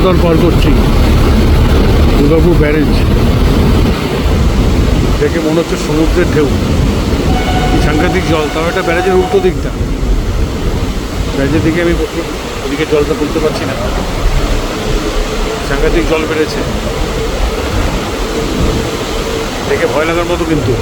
গঙ্গাধর পার করছি, দুর্গাপুর ব্যারেজ দেখে মনে হচ্ছে সমুদ্রের ঢেউ, কি সাংঘাতিক জল। তাও এটা ব্যারেজের উল্টো দিকটা, ব্যারেজের দিকে আমি ওদিকে জলটা তুলতে পারছি না, সাংঘাতিক জল বেড়েছে, দেখে ভয় লাগার মতো কিন্তু।